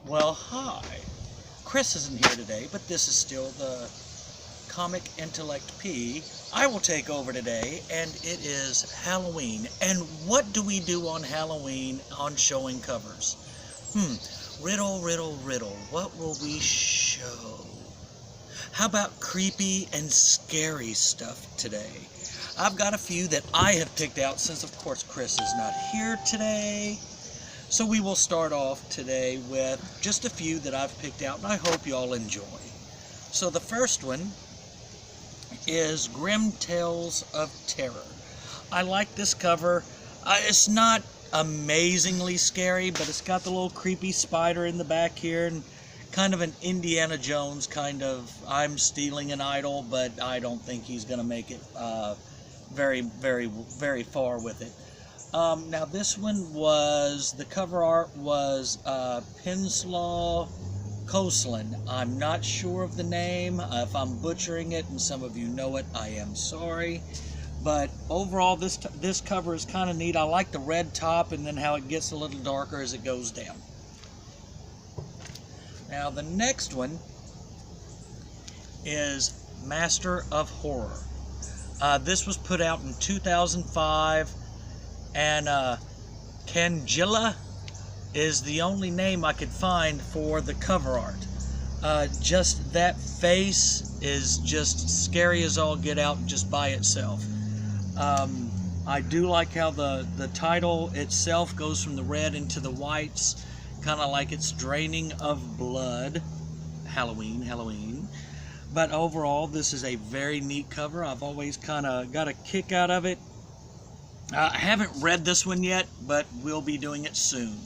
Well, hi. Chris isn't here today, but this is still the Comic Intellect P. I will take over today, and it is Halloween. And what do we do on Halloween on showing covers? Riddle, riddle, riddle. What will we show? How about creepy and scary stuff today? I've got a few that I have picked out since, of course, Chris is not here today. So we will start off today with just a few that I've picked out, and I hope you all enjoy. So the first one is Grim Tales of Terror. I like this cover. It's not amazingly scary, but it's got the little creepy spider in the back here, and kind of an Indiana Jones kind of, I'm stealing an idol, but I don't think he's going to make it very, very, very far with it. Now this one was, the cover art was Pinslaw Coastland. I'm not sure of the name. If I'm butchering it and some of you know it, I am sorry. But overall, this cover is kind of neat. I like the red top and then how it gets a little darker as it goes down. Now the next one is Master of Horror. This was put out in 2005. And Cangilla is the only name I could find for the cover art. Just that face is just scary as all get out just by itself. I do like how the title itself goes from the red into the whites, kind of like it's draining of blood. Halloween, Halloween. But overall, this is a very neat cover. I've always kind of got a kick out of it. I haven't read this one yet, but we'll be doing it soon.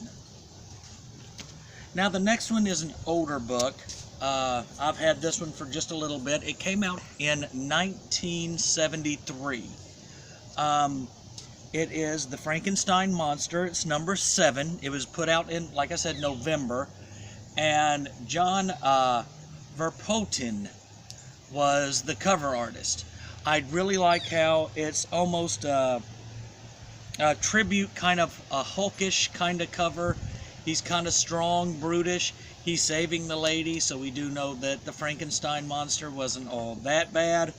Now the next one is an older book. I've had this one for just a little bit. It came out in 1973. It is the Frankenstein Monster. It's number 7. It was put out in, like I said, November. And John Verpoten was the cover artist. I really like how it's almost a tribute, kind of a hulkish kind of cover. He's kind of strong, brutish. He's saving the lady, so we do know that the Frankenstein monster wasn't all that bad,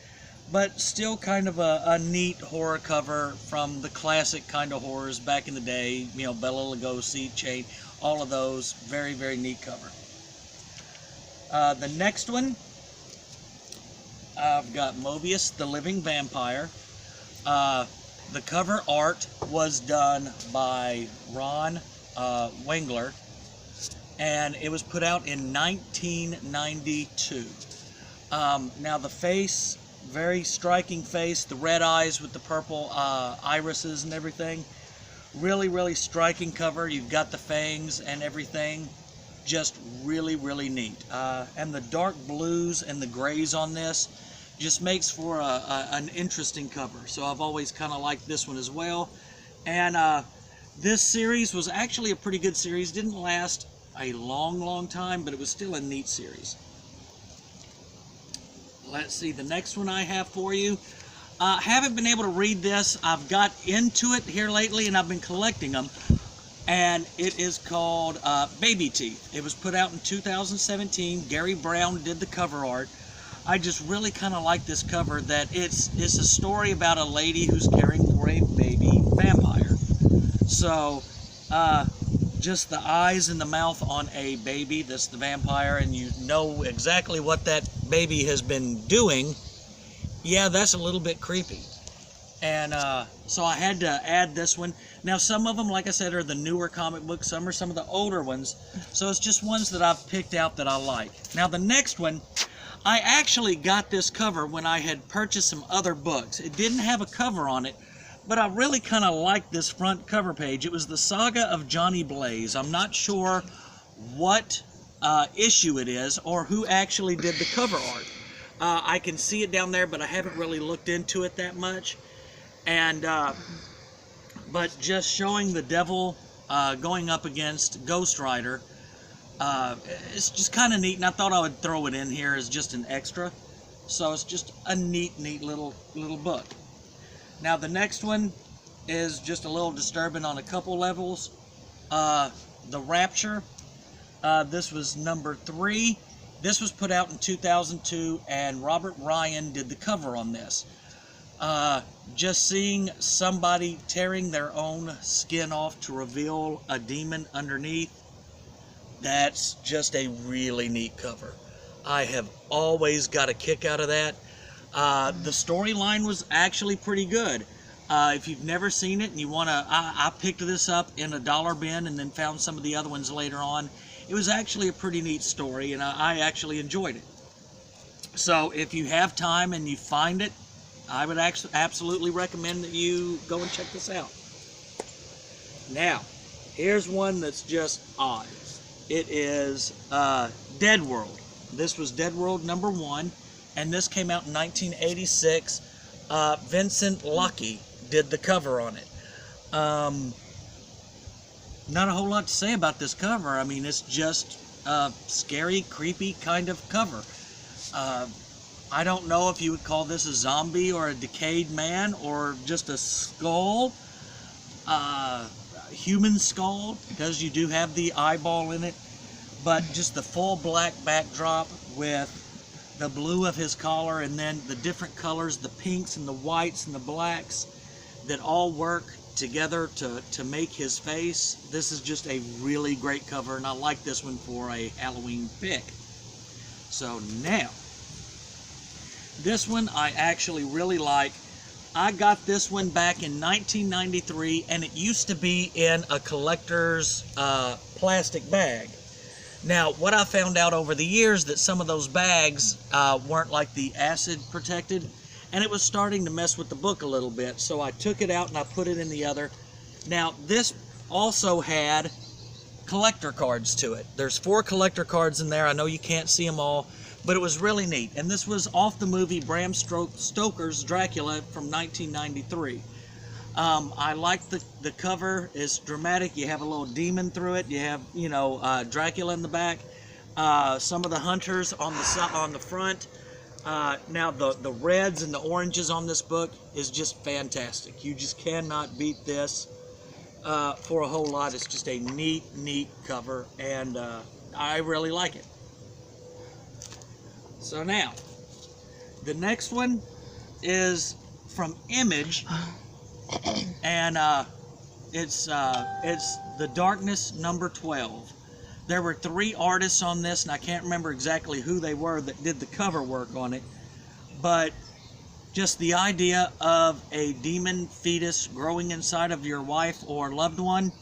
but still kind of a neat horror cover from the classic kind of horrors back in the day. You know, Bela Lugosi, Chain, all of those. Very, very neat cover. The next one, I've got Moebius, the Living Vampire. The cover art was done by Ron Wengler, and it was put out in 1992. Now the face, very striking face, the red eyes with the purple irises and everything. Really, really striking cover. You've got the fangs and everything. Just really, really neat. And the dark blues and the grays on this just makes for an interesting cover. So I've always kind of liked this one as well. And this series was actually a pretty good series. Didn't last a long time, but it was still a neat series. Let's see, the next one I have for you. Haven't been able to read this. I've got into it here lately and I've been collecting them. And it is called Baby Teeth. It was put out in 2017. Gary Brown did the cover art. I just really kind of like this cover, that it's a story about a lady who's caring for a baby vampire. So just the eyes and the mouth on a baby that's the vampire, and you know exactly what that baby has been doing. Yeah, that's a little bit creepy. And so I had to add this one. Now some of them, like I said, are the newer comic books. Some are some of the older ones. So it's just ones that I've picked out that I like. Now the next one, I actually got this cover when I had purchased some other books. It didn't have a cover on it, but I really kind of liked this front cover page. It was the Saga of Johnny Blaze. I'm not sure what issue it is or who actually did the cover art. I can see it down there, but I haven't really looked into it that much. And but just showing the devil going up against Ghost Rider, it's just kind of neat, and I thought I would throw it in here as just an extra. So it's just a neat little book. Now the next one is just a little disturbing on a couple levels. The Rapture. This was number 3. This was put out in 2002, and Robert Ryan did the cover on this. Just seeing somebody tearing their own skin off to reveal a demon underneath, that's just a really neat cover. I have always got a kick out of that. The storyline was actually pretty good. If you've never seen it and you want to, I picked this up in a dollar bin and then found some of the other ones later on. It was actually a pretty neat story, and I actually enjoyed it. So if you have time and you find it, I would actually absolutely recommend that you go and check this out. Now, here's one that's just odd. It is Dead World. This was Dead World number 1, and this came out in 1986. Vincent Lucky did the cover on it. Not a whole lot to say about this cover. I mean, it's just a scary, creepy kind of cover. I don't know if you would call this a zombie or a decayed man or just a skull, human skull, because you do have the eyeball in it, but just the full black backdrop with the blue of his collar and then the different colors, the pinks and the whites and the blacks that all work together to make his face. This is just a really great cover, and I like this one for a Halloween pick. So now, this one I actually really like. I got this one back in 1993, and it used to be in a collector's plastic bag. Now, what I found out over the years, that some of those bags weren't like the acid protected, and it was starting to mess with the book a little bit, so I took it out and I put it in the other. Now, this also had collector cards to it. There's 4 collector cards in there. I know you can't see them all, but it was really neat. And this was off the movie Bram Stoker's Dracula from 1993. I like the cover. It's dramatic. You have a little demon through it. You have, you know, Dracula in the back. Some of the hunters on the front. Now the reds and the oranges on this book is just fantastic. You just cannot beat this for a whole lot. It's just a neat cover, and I really like it. So now, the next one is from Image, and it's The Darkness number 12. There were 3 artists on this, and I can't remember exactly who they were that did the cover work on it, but just the idea of a demon fetus growing inside of your wife or loved one,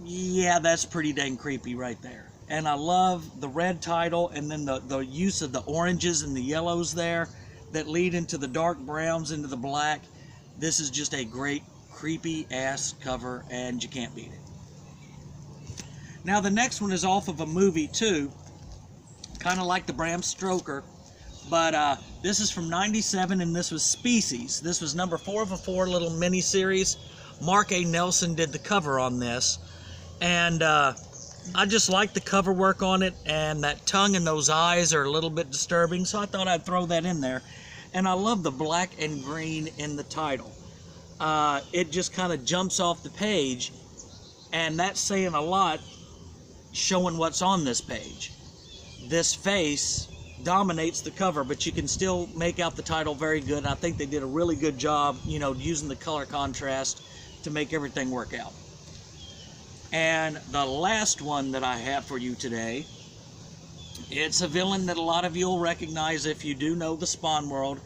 yeah, that's pretty dang creepy right there. And I love the red title, and then the use of the oranges and the yellows there that lead into the dark browns, into the black. This is just a great creepy ass cover, and you can't beat it. Now the next one is off of a movie too, kind of like the Bram Stoker, but this is from '97, and this was Species. This was number 4 of a 4 little mini series. Mark A. Nelson did the cover on this, and I just like the cover work on it, and that tongue and those eyes are a little bit disturbing, so I thought I'd throw that in there. And I love the black and green in the title. It just kind of jumps off the page, and that's saying a lot, showing what's on this page. This face dominates the cover, but you can still make out the title very good. And I think they did a really good job, you know, using the color contrast to make everything work out. And the last one that I have for you today, it's a villain that a lot of you will recognize if you do know the Spawn world.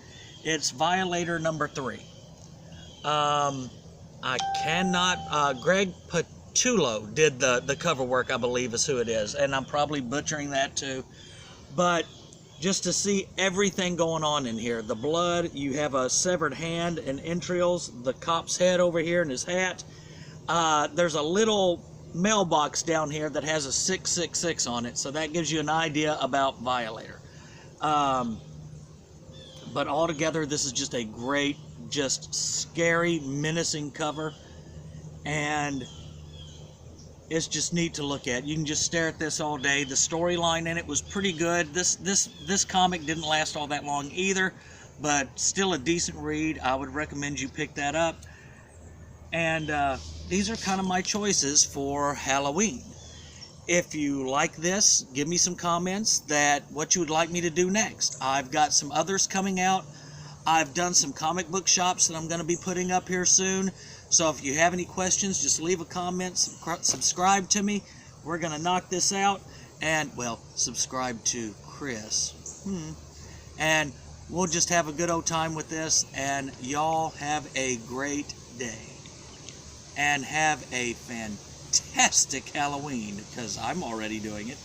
It's Violator number 3. I cannot, Greg Patullo did the cover work, I believe is who it is, and I'm probably butchering that too. But just to see everything going on in here, the blood, you have a severed hand and entrails, the cop's head over here and his hat. There's a little mailbox down here that has a 666 on it, so that gives you an idea about Violator. But altogether, this is just a great, just scary, menacing cover, and it's just neat to look at. You can just stare at this all day. The storyline in it was pretty good. This comic didn't last all that long either, but still a decent read. I would recommend you pick that up. And these are kind of my choices for Halloween. If you like this, give me some comments that what you would like me to do next. I've got some others coming out. I've done some comic book shops that I'm going to be putting up here soon. So if you have any questions, just leave a comment, subscribe to me. We're going to knock this out. And, well, subscribe to Chris. And we'll just have a good old time with this. And y'all have a great day. And have a fantastic Halloween, because I'm already doing it.